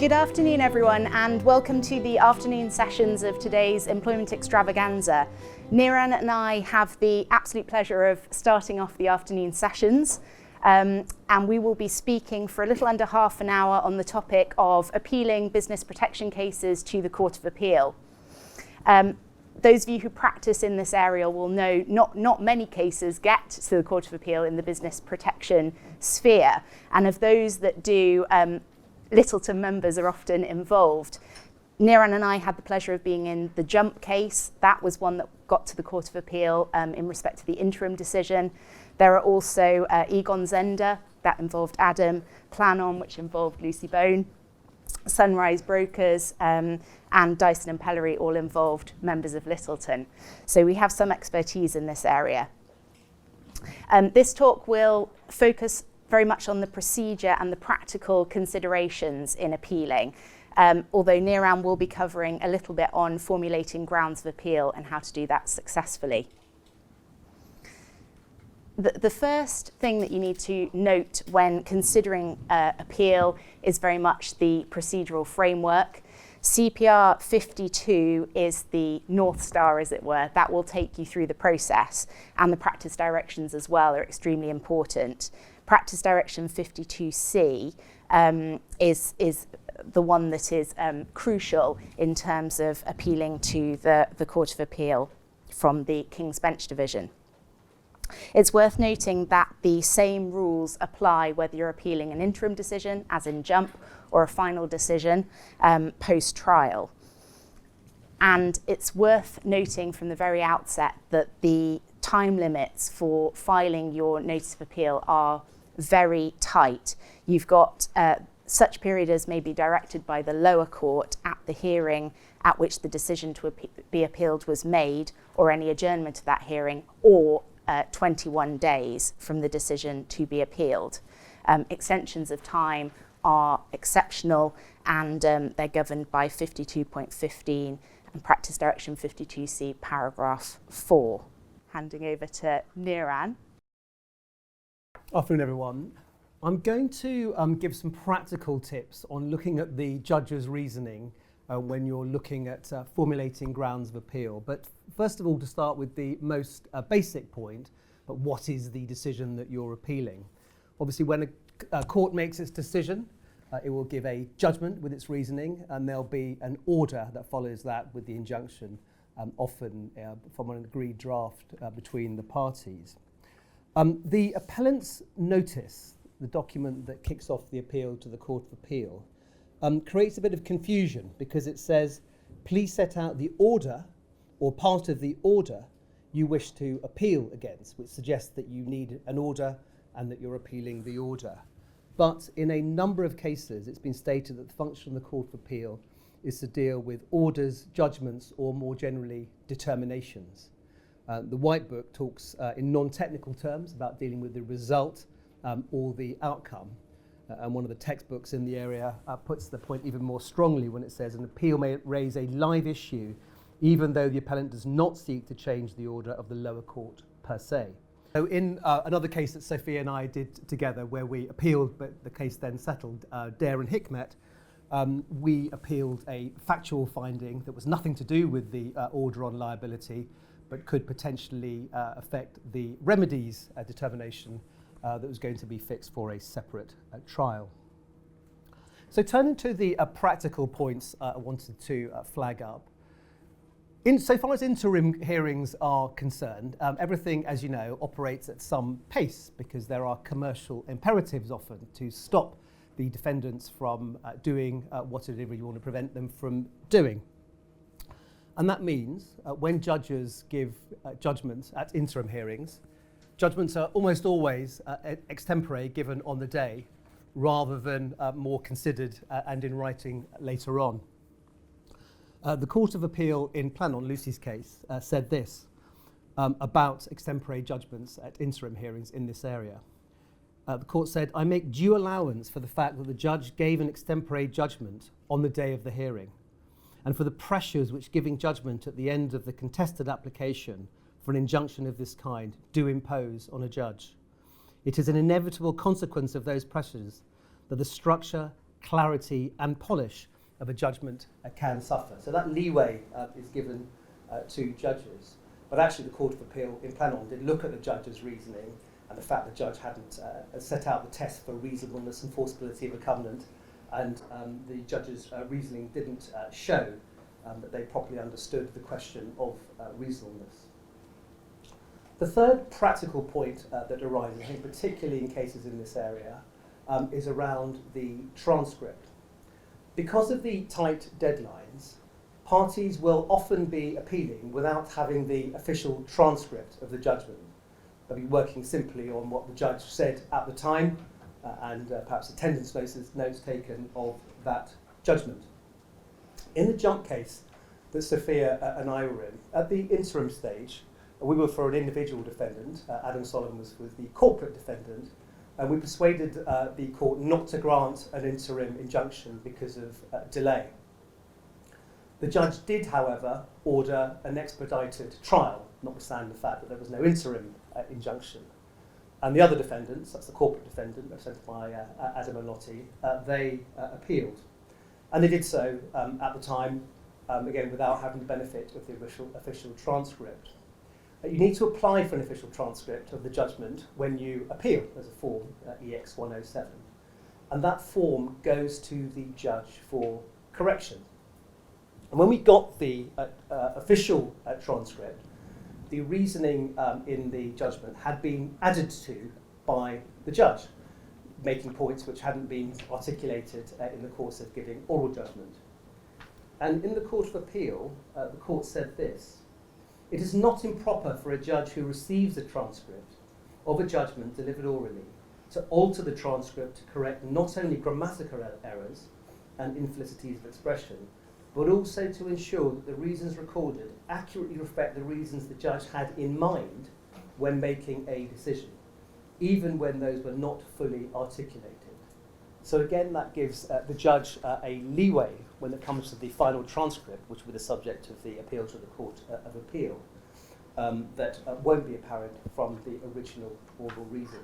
Good afternoon, everyone, and welcome to the afternoon sessions of today's Employment Extravaganza. Niran and I have the absolute pleasure of starting off the afternoon sessions, and we will be speaking for a little under half an hour on the topic of appealing business protection cases to the Court of Appeal. Those of you who practice in this area will know not many cases get to the Court of Appeal in the business protection sphere, and of those that do, Littleton members are often involved. Niran and I had the pleasure of being in the Jump case. That was one that got to the Court of Appeal in respect to the interim decision. There are also Egon Zender, that involved Adam, Plan On, which involved Lucy Bone, Sunrise Brokers, and Dyson and Pellery, all involved members of Littleton. So we have some expertise in this area. This talk will focus very much on the procedure and the practical considerations in appealing, although Niran will be covering a little bit on formulating grounds of appeal and how to do that successfully. The first thing that you need to note when considering appeal is very much the procedural framework. CPR 52 is the North Star, as it were. That will take you through the process, and the practice directions as well are extremely important. Practice Direction 52C is the one that is crucial in terms of appealing to the Court of Appeal from the King's Bench Division. It's worth noting that the same rules apply whether you're appealing an interim decision, as in Jump, or a final decision post-trial. And it's worth noting from the very outset that the time limits for filing your notice of appeal are very tight. You've got such period as may be directed by the lower court at the hearing at which the decision to be appealed was made, or any adjournment of that hearing, or 21 days from the decision to be appealed. Extensions of time are exceptional, and they're governed by 52.15 and Practice Direction 52C, paragraph 4. Handing over to Niran. Afternoon, everyone. I'm going to give some practical tips on looking at the judge's reasoning when you're looking at formulating grounds of appeal. But first of all, to start with the most basic point, but what is the decision that you're appealing? Obviously, when a court makes its decision, it will give a judgment with its reasoning, and there'll be an order that follows that with the injunction, often from an agreed draft between the parties. The appellant's notice, the document that kicks off the appeal to the Court of Appeal, creates a bit of confusion because it says, please set out the order or part of the order you wish to appeal against, which suggests that you need an order and that you're appealing the order. But in a number of cases, it's been stated that the function of the Court of Appeal is to deal with orders, judgments, or more generally, determinations. The White Book talks in non-technical terms about dealing with the result or the outcome. And one of the textbooks in the area puts the point even more strongly when it says an appeal may raise a live issue even though the appellant does not seek to change the order of the lower court per se. So in another case that Sophia and I did together where we appealed but the case then settled, Dare and Hikmet, we appealed a factual finding that was nothing to do with the order on liability but could potentially affect the remedies determination that was going to be fixed for a separate trial. So turning to the practical points I wanted to flag up. So far as interim hearings are concerned, everything, as you know, operates at some pace because there are commercial imperatives often to stop the defendants from doing whatever you want to prevent them from doing. And that means when judges give judgments at interim hearings, judgments are almost always extempore, given on the day, rather than more considered and in writing later on. The Court of Appeal in Plan On, Lucy's case, said this about extempore judgments at interim hearings in this area. The court said, I make due allowance for the fact that the judge gave an extempore judgment on the day of the hearing, and for the pressures which giving judgment at the end of the contested application for an injunction of this kind do impose on a judge. It is an inevitable consequence of those pressures that the structure, clarity and polish of a judgment can suffer. So that leeway is given to judges. But actually the Court of Appeal in Planon did look at the judge's reasoning and the fact the judge hadn't set out the test for reasonableness and forcibility of a covenant, and the judge's reasoning didn't show that they properly understood the question of reasonableness. The third practical point that arises, I think particularly in cases in this area, is around the transcript. Because of the tight deadlines, parties will often be appealing without having the official transcript of the judgment. They'll be working simply on what the judge said at the time and perhaps attendance notes taken of that judgment. In the jump case that Sophia and I were in, at the interim stage, we were for an individual defendant. Adam Solomon was the corporate defendant, and we persuaded the court not to grant an interim injunction because of delay. The judge did, however, order an expedited trial, notwithstanding the fact that there was no interim injunction. And the other defendants, that's the corporate defendant, represented by Adam and Lottie, they appealed. And they did so at the time, again, without having the benefit of the official transcript. You need to apply for an official transcript of the judgment when you appeal. There's a form, EX 107. And that form goes to the judge for correction. And when we got the official transcript, the reasoning in the judgment had been added to by the judge, making points which hadn't been articulated in the course of giving oral judgment. And in the Court of Appeal, the court said this: "It is not improper for a judge who receives a transcript of a judgment delivered orally to alter the transcript to correct not only grammatical errors and infelicities of expression, but also to ensure that the reasons recorded accurately reflect the reasons the judge had in mind when making a decision, even when those were not fully articulated." So again, that gives the judge a leeway when it comes to the final transcript, which will be the subject of the appeal to the Court of Appeal, that won't be apparent from the original oral reason.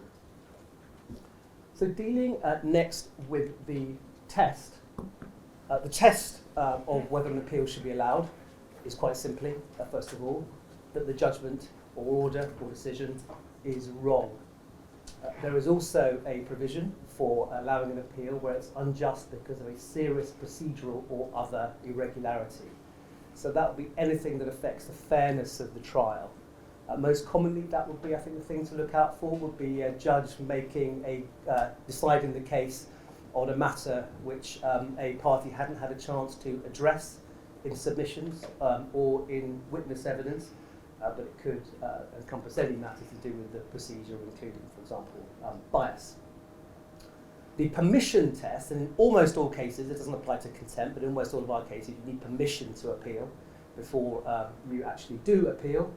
So dealing next with the test. The test of whether an appeal should be allowed is quite simply, first of all, that the judgment or order or decision is wrong. There is also a provision for allowing an appeal where it's unjust because of a serious procedural or other irregularity. So that would be anything that affects the fairness of the trial. Most commonly, that would be, I think, the thing to look out for would be a judge deciding the case on a matter which a party hadn't had a chance to address in submissions or in witness evidence, but it could encompass any matter to do with the procedure, including, for example, bias. The permission test, and in almost all cases, it doesn't apply to contempt, but in almost all of our cases, you need permission to appeal before you actually do appeal.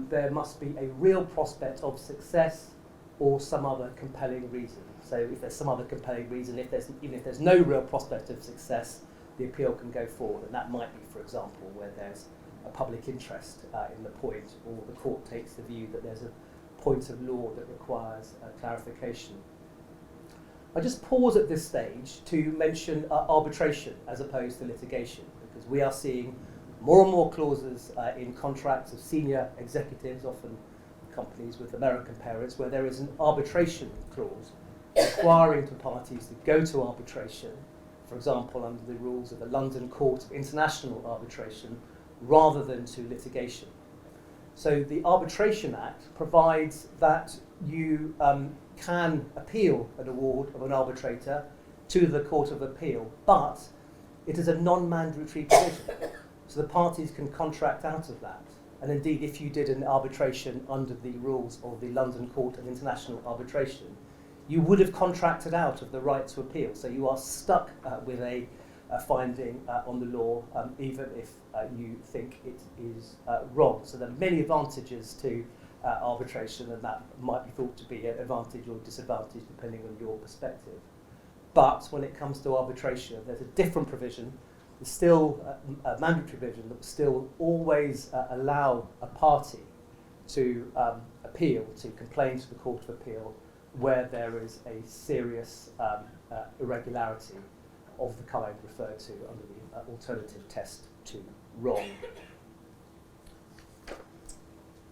There must be a real prospect of success or some other compelling reason. So if there's some other compelling reason, even if there's no real prospect of success, the appeal can go forward. And that might be, for example, where there's a public interest in the point, or the court takes the view that there's a point of law that requires clarification. I just pause at this stage to mention arbitration as opposed to litigation, because we are seeing more and more clauses in contracts of senior executives, often companies with American parents, where there is an arbitration clause requiring the parties to go to arbitration, for example, under the rules of the London Court of International Arbitration, rather than to litigation. So the Arbitration Act provides that you can appeal an award of an arbitrator to the Court of Appeal, but it is a non-mandatory provision. So the parties can contract out of that. And indeed, if you did an arbitration under the rules of the London Court of International Arbitration, you would have contracted out of the right to appeal. So you are stuck with a finding on the law, even if you think it is wrong. So there are many advantages to arbitration, and that might be thought to be an advantage or disadvantage depending on your perspective. But when it comes to arbitration, there's a different provision. There's still a mandatory provision that will still always allow a party to appeal, to complain to the Court of Appeal where there is a serious irregularity of the kind referred to under the alternative test to wrong.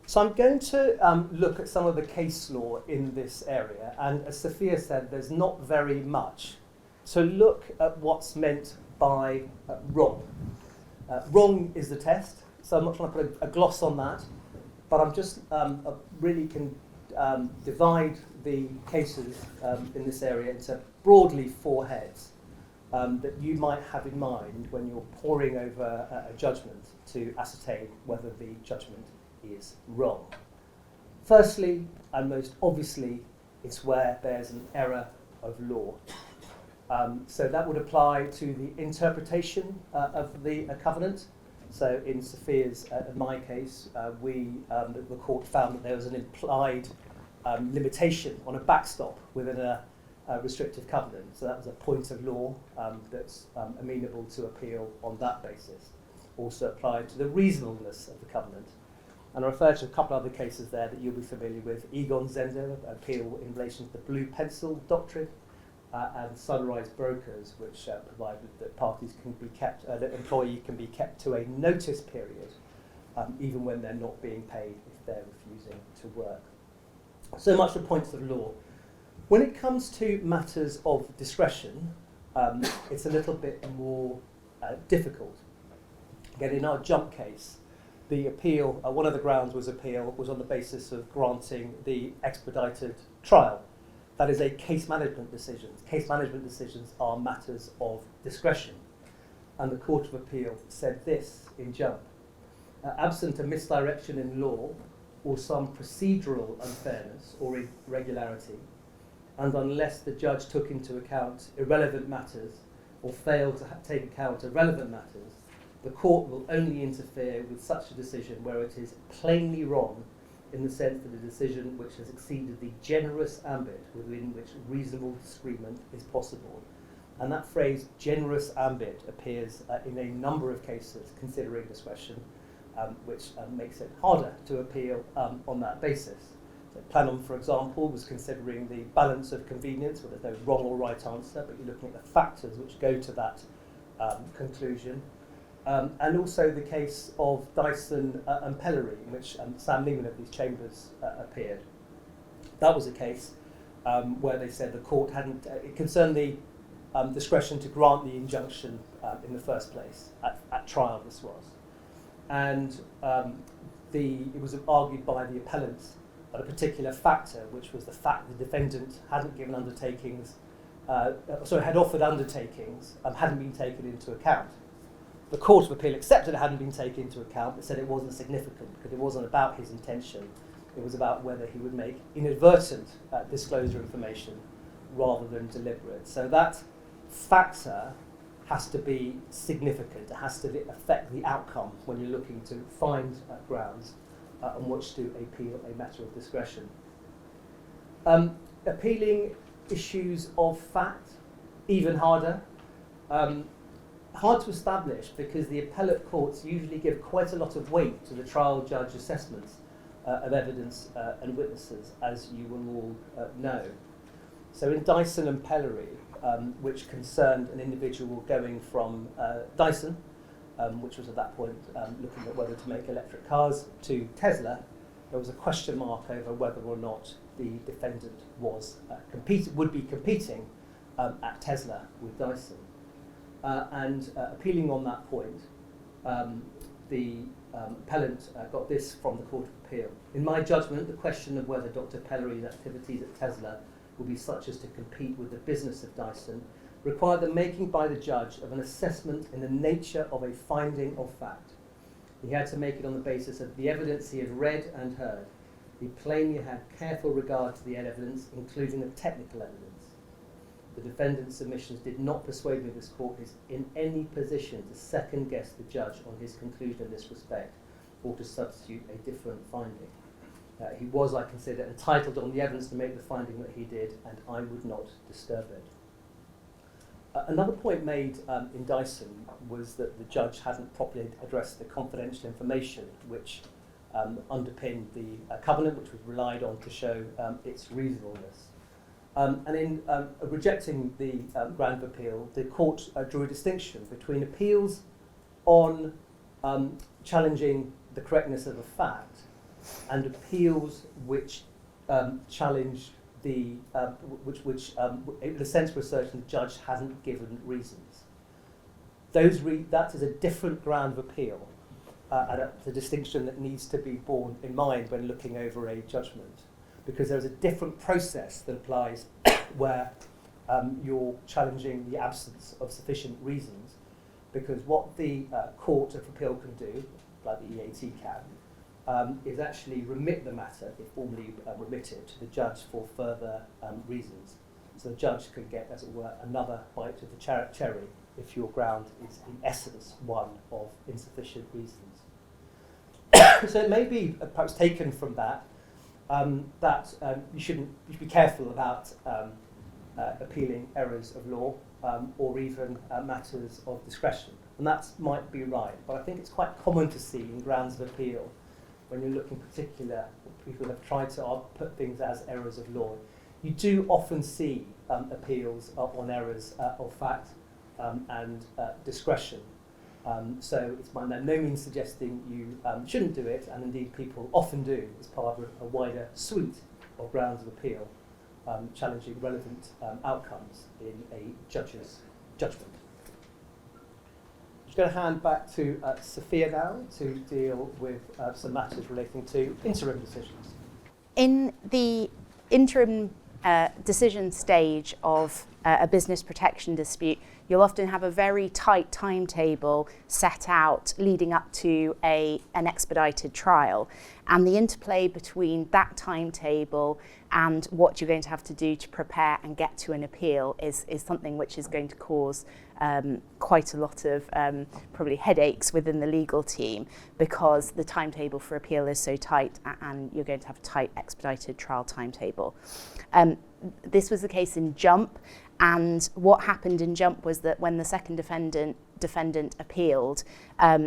So I'm going to look at some of the case law in this area, and as Sophia said, there's not very much. So look at what's meant by wrong. Wrong is the test, so I'm not trying to put a gloss on that, but I'm just really can divide the cases in this area into broadly 4 heads that you might have in mind when you're poring over a judgment to ascertain whether the judgment is wrong. Firstly, and most obviously, it's where there's an error of law. So that would apply to the interpretation of the covenant. So in Sophia's, in my case, the court found that there was an implied limitation on a backstop within a restrictive covenant. So that was a point of law that's amenable to appeal on that basis. Also applied to the reasonableness of the covenant. And I refer to a couple of other cases there that you'll be familiar with. Egon Zender, appeal in relation to the blue pencil doctrine, and Sunrise Brokers, which provided that parties can be kept, the employee can be kept to a notice period, even when they're not being paid if they're refusing to work. So much for points of law. When it comes to matters of discretion, it's a little bit more difficult. Again, in our jump case, the appeal, one of the grounds was on the basis of granting the expedited trial. That is a case management decision. Case management decisions are matters of discretion. And the Court of Appeal said this in jump. Absent a misdirection in law or some procedural unfairness or irregularity, and unless the judge took into account irrelevant matters or failed to take account of relevant matters, the court will only interfere with such a decision where it is plainly wrong in the sense that a decision which has exceeded the generous ambit within which reasonable disagreement is possible. And that phrase, generous ambit, appears in a number of cases considering discretion, which makes it harder to appeal on that basis. So Planum, for example, was considering the balance of convenience, where there's no wrong or right answer, but you're looking at the factors which go to that conclusion. And also the case of Dyson and Pellery, in which Sam Neiman of these chambers appeared. That was a case where they said the court hadn't, it concerned the discretion to grant the injunction in the first place, at trial this was. And it was argued by the appellants that a particular factor, which was the fact the defendant hadn't given undertakings, had offered undertakings, hadn't been taken into account. The Court of Appeal accepted it hadn't been taken into account, but said it wasn't significant because it wasn't about his intention. It was about whether he would make inadvertent disclosure information rather than deliberate. So that factor has to be significant. It has to affect the outcome when you're looking to find grounds on which to appeal a matter of discretion. Appealing issues of fact, even harder. Hard to establish because the appellate courts usually give quite a lot of weight to the trial judge assessments of evidence and witnesses, as you will all know. So in Dyson and Pellery, which concerned an individual going from Dyson, which was at that point looking at whether to make electric cars, to Tesla, there was a question mark over whether or not the defendant was would be competing at Tesla with Dyson. And appealing on that point, the appellant got this from the Court of Appeal. In my judgment, the question of whether Dr. Pellery's activities at Tesla will be such as to compete with the business of Dyson required the making by the judge of an assessment in the nature of a finding of fact. He had to make it on the basis of the evidence he had read and heard. He plainly had careful regard to the evidence, including the technical evidence. The defendant's submissions did not persuade me this court is in any position to second guess the judge on his conclusion in this respect or to substitute a different finding. He was, I consider, entitled on the evidence to make the finding that he did, and I would not disturb it. Another point made in Dyson was that the judge hadn't properly addressed the confidential information which underpinned the covenant, which was relied on to show its reasonableness. And in rejecting the ground of appeal, the court drew a distinction between appeals on challenging the correctness of a fact and appeals which challenge the in a sense were asserting the judge hasn't given reasons. That is a different ground of appeal, and it's a distinction that needs to be borne in mind when looking over a judgment, because there's a different process that applies where you're challenging the absence of sufficient reasons, because what the Court of Appeal can do, like the EAT can, is actually remit the matter, if formally remitted, to the judge for further reasons. So the judge can get, as it were, another bite of the cherry if your ground is in essence one of insufficient reasons. So it may be perhaps taken from that you should be careful about appealing errors of law or even matters of discretion. And that might be right, but I think it's quite common to see in grounds of appeal, when you're looking particular, people have tried to put things as errors of law, you do often see appeals on errors of fact and discretion. So it's by no means suggesting you shouldn't do it, and indeed people often do as part of a wider suite of grounds of appeal, challenging relevant outcomes in a judge's judgment. I'm just going to hand back to Sophia now to deal with some matters relating to interim decisions. In the interim decision stage of a business protection dispute, you'll often have a very tight timetable set out leading up to an expedited trial. And the interplay between that timetable and what you're going to have to do to prepare and get to an appeal is something which is going to cause quite a lot of probably headaches within the legal team, because the timetable for appeal is so tight and you're going to have a tight expedited trial timetable. This was the case in Jump, and what happened in Jump was that when the second defendant appealed,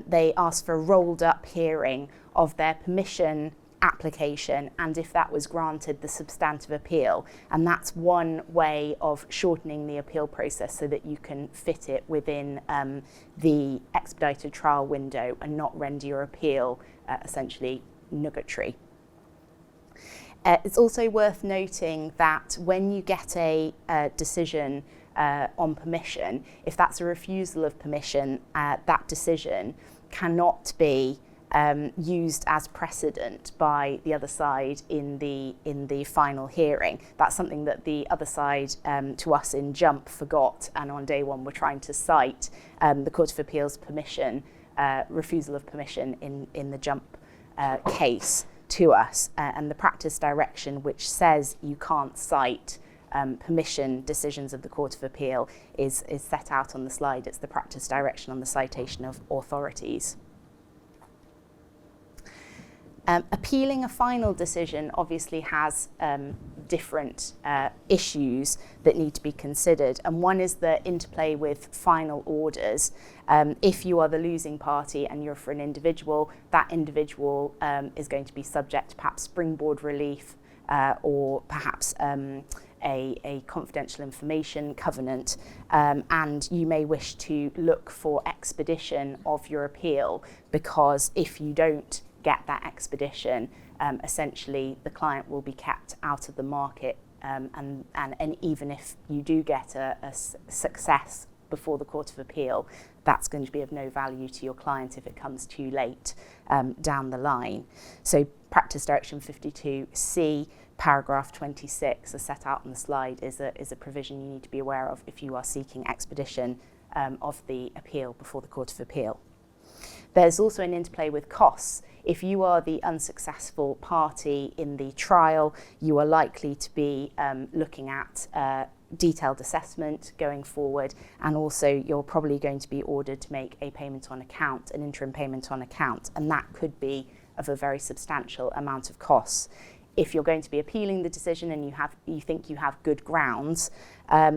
they asked for a rolled up hearing of their permission application, and if that was granted, the substantive appeal. And that's one way of shortening the appeal process so that you can fit it within the expedited trial window and not render your appeal essentially nugatory. It's also worth noting that when you get a decision on permission, if that's a refusal of permission, that decision cannot be used as precedent by the other side in the final hearing. That's something that the other side to us in Jump forgot, and on day one were trying to cite the Court of Appeal's permission, refusal of permission in the Jump case to us, and the practice direction which says you can't cite permission decisions of the Court of Appeal is set out on the slide. It's the practice direction on the citation of authorities. Appealing a final decision obviously has different issues that need to be considered, and one is the interplay with final orders. If you are the losing party and you're for an individual, that individual is going to be subject to perhaps springboard relief or perhaps a confidential information covenant, and you may wish to look for expedition of your appeal, because if you don't get that expedition, essentially the client will be kept out of the market, and even if you do get a success before the Court of Appeal, that's going to be of no value to your client if it comes too late down the line. So Practice Direction 52C, paragraph 26, as set out on the slide, is a provision you need to be aware of if you are seeking expedition of the appeal before the Court of Appeal. There's also an interplay with costs. If you are the unsuccessful party in the trial, you are likely to be looking at detailed assessment going forward, and also you're probably going to be ordered to make a payment on account, an interim payment on account, and that could be of a very substantial amount of costs. If you're going to be appealing the decision and you think you have good grounds,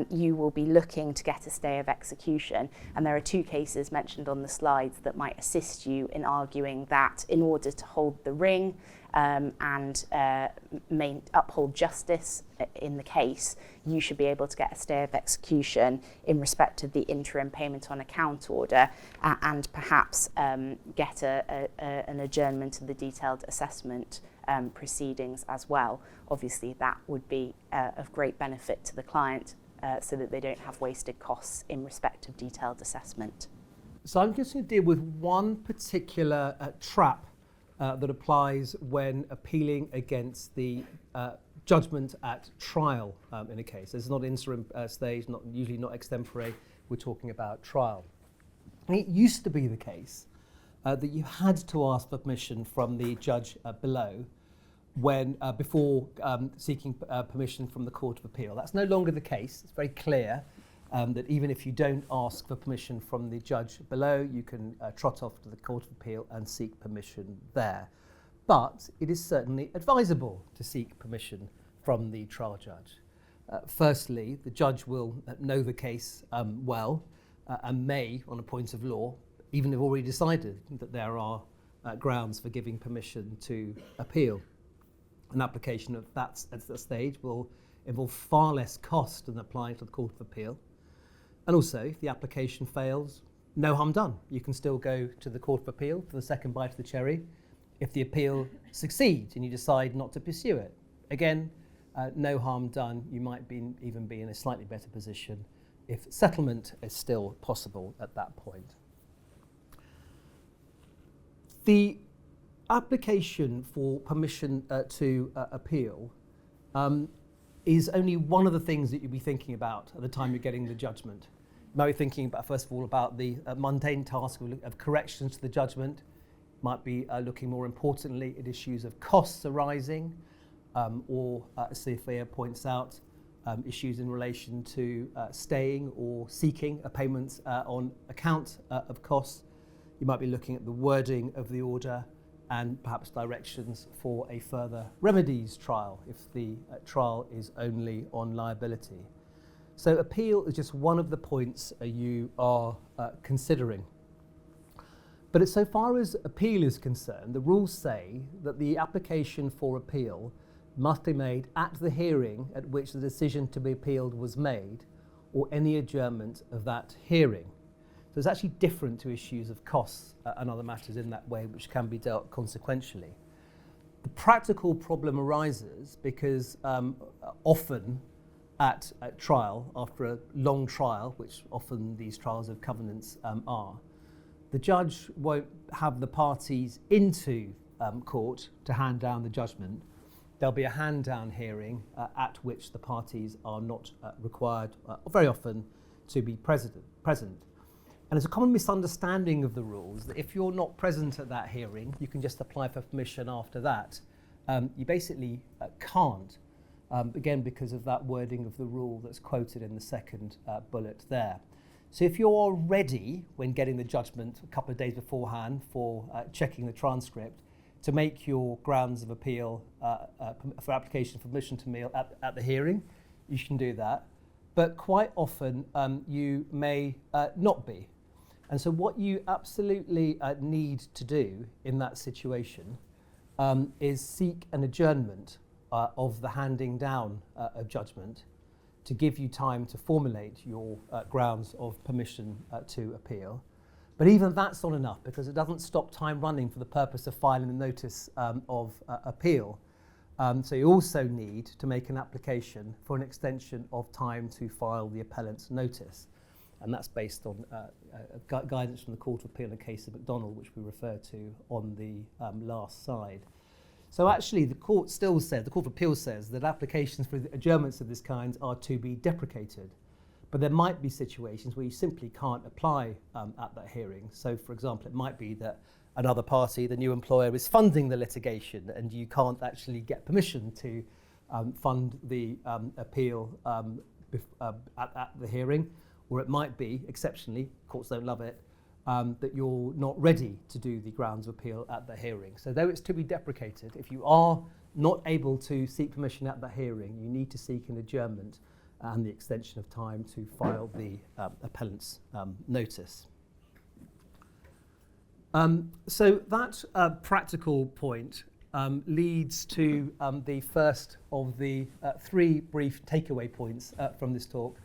you will be looking to get a stay of execution. And there are two cases mentioned on the slides that might assist you in arguing that in order to hold the ring and uphold justice in the case, you should be able to get a stay of execution in respect of the interim payment on account order and perhaps get an adjournment of the detailed assessment proceedings as well. Obviously, that would be of great benefit to the client so that they don't have wasted costs in respect of detailed assessment. So I'm just going to deal with one particular trap that applies when appealing against the judgment at trial in a case. It's not interim stage, usually not extempore, we're talking about trial. And it used to be the case that you had to ask for permission from the judge below before seeking permission from the Court of Appeal. That's no longer the case. It's very clear that even if you don't ask for permission from the judge below, you can trot off to the Court of Appeal and seek permission there. But it is certainly advisable to seek permission from the trial judge. Firstly, the judge will know the case well and may, on a point of law, even have already decided that there are grounds for giving permission to appeal. An application of that at that stage will involve far less cost than applying to the Court of Appeal. And also, if the application fails, no harm done. You can still go to the Court of Appeal for the second bite of the cherry. If the appeal succeeds and you decide not to pursue it, again, no harm done. You might even be in a slightly better position if settlement is still possible at that point. The application for permission to appeal is only one of the things that you'll be thinking about at the time you're getting the judgment. You might be thinking about, first of all, about the mundane task of corrections to the judgment. Might be looking more importantly at issues of costs arising, or as Sophia points out, issues in relation to staying or seeking a payment on account of costs. You might be looking at the wording of the order and perhaps directions for a further remedies trial if the trial is only on liability. So appeal is just one of the points you are considering. But so far as appeal is concerned, the rules say that the application for appeal must be made at the hearing at which the decision to be appealed was made, or any adjournment of that hearing. So it's actually different to issues of costs and other matters in that way, which can be dealt consequentially. The practical problem arises because often at trial, after a long trial, which often these trials of covenants are, the judge won't have the parties into court to hand down the judgment. There'll be a hand-down hearing at which the parties are not required, very often, to be present. And there's a common misunderstanding of the rules that if you're not present at that hearing, you can just apply for permission after that. You basically can't, again, because of that wording of the rule that's quoted in the second bullet there. So if you're ready when getting the judgment a couple of days beforehand for checking the transcript to make your grounds of appeal for application for permission to appeal at the hearing, you can do that. But quite often you may not be. And so what you absolutely need to do in that situation is seek an adjournment of the handing down of judgment to give you time to formulate your grounds of permission to appeal. But even that's not enough because it doesn't stop time running for the purpose of filing the notice of appeal. So you also need to make an application for an extension of time to file the appellant's notice. And that's based on guidance from the Court of Appeal in the case of McDonald, which we refer to on the last slide. So actually the Court of Appeal says that applications for adjournments of this kind are to be deprecated. But there might be situations where you simply can't apply at that hearing. So for example, it might be that another party, the new employer, is funding the litigation and you can't actually get permission to fund the appeal at the hearing. Or it might be, exceptionally, courts don't love it, that you're not ready to do the grounds of appeal at the hearing. So though it's to be deprecated, if you are not able to seek permission at the hearing, you need to seek an adjournment and the extension of time to file the appellant's notice. So that practical point leads to the first of the three brief takeaway points from this talk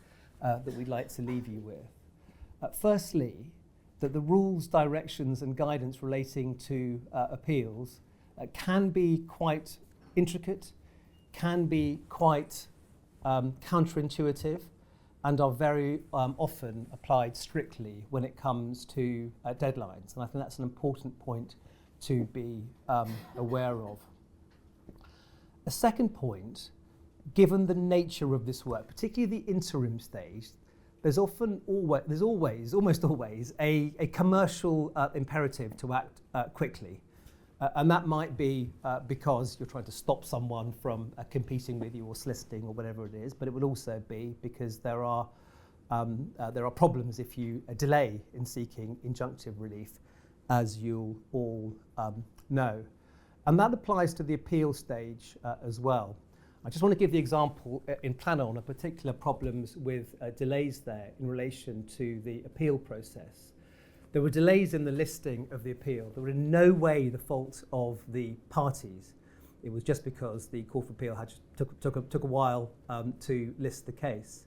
that we'd like to leave you with. Firstly, that the rules, directions and guidance relating to appeals can be quite intricate, can be quite counterintuitive, and are very often applied strictly when it comes to deadlines. And I think that's an important point to be aware of. A second point, given the nature of this work, particularly the interim stage, there's almost always a commercial imperative to act quickly. And that might be because you're trying to stop someone from competing with you or soliciting or whatever it is, but it would also be because there are problems if you delay in seeking injunctive relief, as you'll all know. And that applies to the appeal stage as well. I just want to give the example in Planon of particular problems with delays there in relation to the appeal process. There were delays in the listing of the appeal. They were in no way the fault of the parties. It was just because the Court of Appeal took a while to list the case.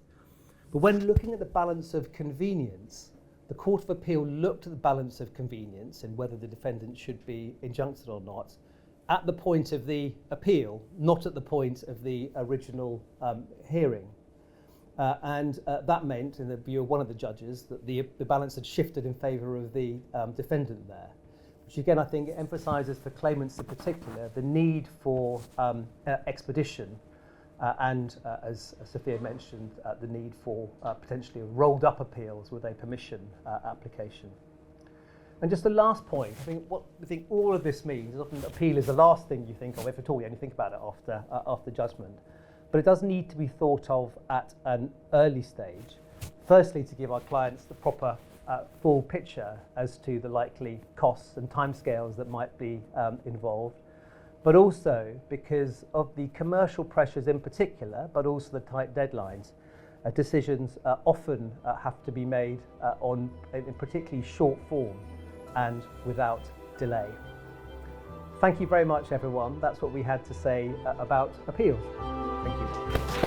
But when looking at the balance of convenience, the Court of Appeal looked at the balance of convenience and whether the defendant should be injuncted or not at the point of the appeal, not at the point of the original hearing. And that meant, in the view of one of the judges, that the balance had shifted in favour of the defendant there, which again I think emphasises for claimants in particular the need for expedition and, as Sophia mentioned, the need for potentially rolled up appeals with a permission application. And just the last point, I think all of this means is often appeal is the last thing you think of, if at all you only think about it after judgment. But it does need to be thought of at an early stage. Firstly, to give our clients the proper full picture as to the likely costs and timescales that might be involved, but also because of the commercial pressures in particular, but also the tight deadlines. Decisions often have to be made in particularly short form and without delay. Thank you very much, everyone. That's what we had to say about appeals. Thank you.